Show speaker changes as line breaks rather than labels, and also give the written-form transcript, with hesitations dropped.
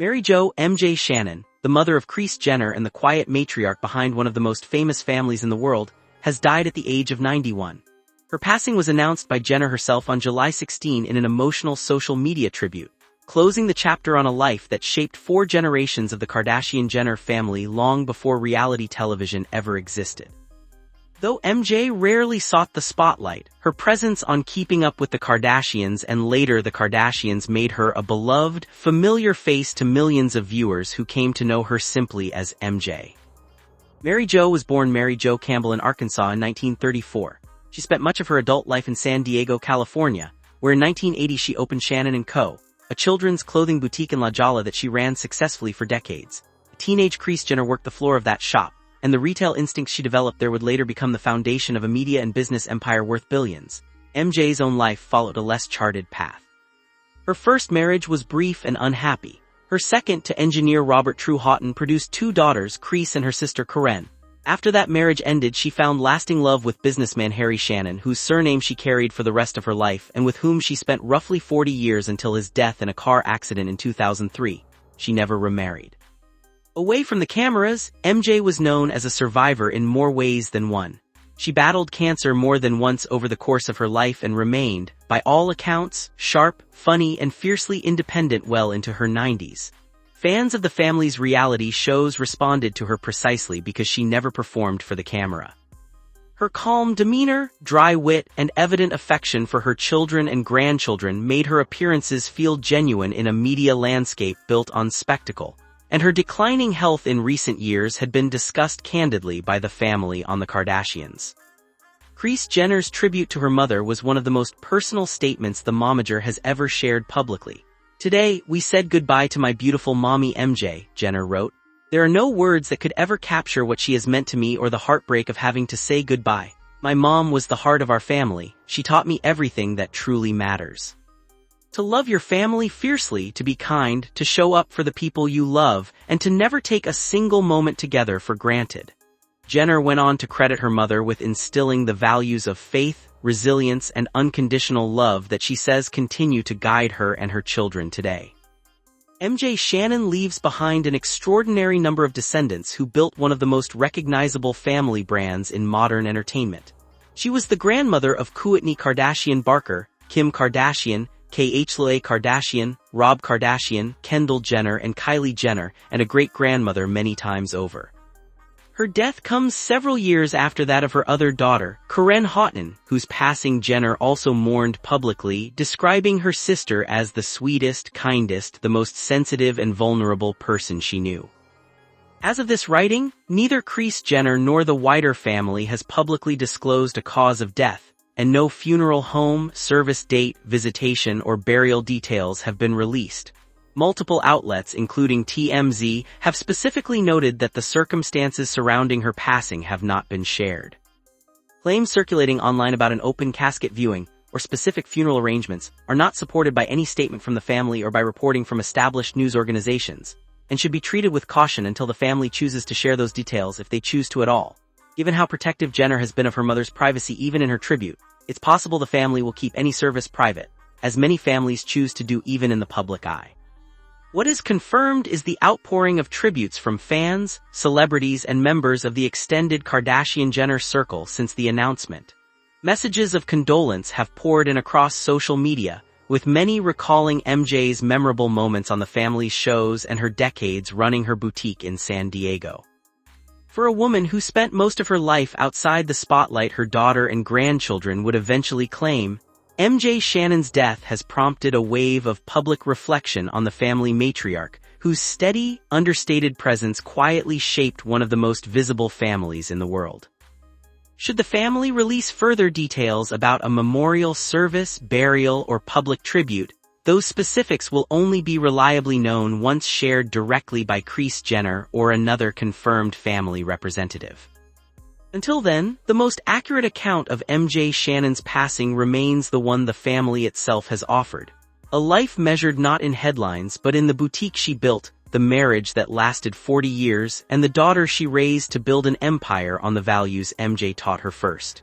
Mary Jo MJ Shannon, the mother of Kris Jenner and the quiet matriarch behind one of the most famous families in the world, has died at the age of 91. Her passing was announced by Jenner herself on July 16 in an emotional social media tribute, closing the chapter on a life that shaped 4 generations of the Kardashian-Jenner family long before reality television ever existed. Though MJ rarely sought the spotlight, her presence on Keeping Up with the Kardashians and later the Kardashians made her a beloved, familiar face to millions of viewers who came to know her simply as MJ. Mary Jo was born Mary Jo Campbell in Arkansas in 1934. She spent much of her adult life in San Diego, California, where in 1980 she opened Shannon Co, a children's clothing boutique in La Jolla that she ran successfully for decades. Teenage Kris Jenner worked the floor of that shop, and the retail instincts she developed there would later become the foundation of a media and business empire worth billions. MJ's own life followed a less charted path. Her first marriage was brief and unhappy. Her second, to engineer Robert True Houghton, produced 2 daughters, Kris and her sister Kourtney. After that marriage ended, she found lasting love with businessman Harry Shannon, whose surname she carried for the rest of her life and with whom she spent roughly 40 years until his death in a car accident in 2003. She never remarried. Away from the cameras, MJ was known as a survivor in more ways than one. She battled cancer more than once over the course of her life and remained, by all accounts, sharp, funny, and fiercely independent well into her 90s. Fans of the family's reality shows responded to her precisely because she never performed for the camera. Her calm demeanor, dry wit, and evident affection for her children and grandchildren made her appearances feel genuine in a media landscape built on spectacle. And her declining health in recent years had been discussed candidly by the family on The Kardashians. Kris Jenner's tribute to her mother was one of the most personal statements the momager has ever shared publicly. "Today, we said goodbye to my beautiful mommy MJ," Jenner wrote. "There are no words that could ever capture what she has meant to me or the heartbreak of having to say goodbye. My mom was the heart of our family. She taught me everything that truly matters. To love your family fiercely, to be kind, to show up for the people you love, and to never take a single moment together for granted." Jenner went on to credit her mother with instilling the values of faith, resilience, and unconditional love that she says continue to guide her and her children today. MJ Shannon leaves behind an extraordinary number of descendants who built one of the most recognizable family brands in modern entertainment. She was the grandmother of Kourtney Kardashian Barker, Kim Kardashian, Khloe Kardashian, Rob Kardashian, Kendall Jenner, and Kylie Jenner, and a great-grandmother many times over. Her death comes several years after that of her other daughter, Kourtney Kardashian, whose passing Jenner also mourned publicly, describing her sister as the sweetest, kindest, the most sensitive and vulnerable person she knew. As of this writing, neither Kris Jenner nor the wider family has publicly disclosed a cause of death, and no funeral home, service date, visitation, or burial details have been released. Multiple outlets, including TMZ, have specifically noted that the circumstances surrounding her passing have not been shared. Claims circulating online about an open casket viewing, or specific funeral arrangements, are not supported by any statement from the family or by reporting from established news organizations, and should be treated with caution until the family chooses to share those details if they choose to at all. Given how protective Jenner has been of her mother's privacy even in her tribute, it's possible the family will keep any service private, as many families choose to do even in the public eye. What is confirmed is the outpouring of tributes from fans, celebrities, and members of the extended Kardashian-Jenner circle since the announcement. Messages of condolence have poured in across social media, with many recalling MJ's memorable moments on the family's shows and her decades running her boutique in San Diego. For a woman who spent most of her life outside the spotlight her daughter and grandchildren would eventually claim, MJ Shannon's death has prompted a wave of public reflection on the family matriarch, whose steady, understated presence quietly shaped one of the most visible families in the world. Should the family release further details about a memorial service, burial, or public tribute, those specifics will only be reliably known once shared directly by Kris Jenner or another confirmed family representative. Until then, the most accurate account of MJ Shannon's passing remains the one the family itself has offered. A life measured not in headlines but in the boutique she built, the marriage that lasted 40 years, and the daughter she raised to build an empire on the values MJ taught her first.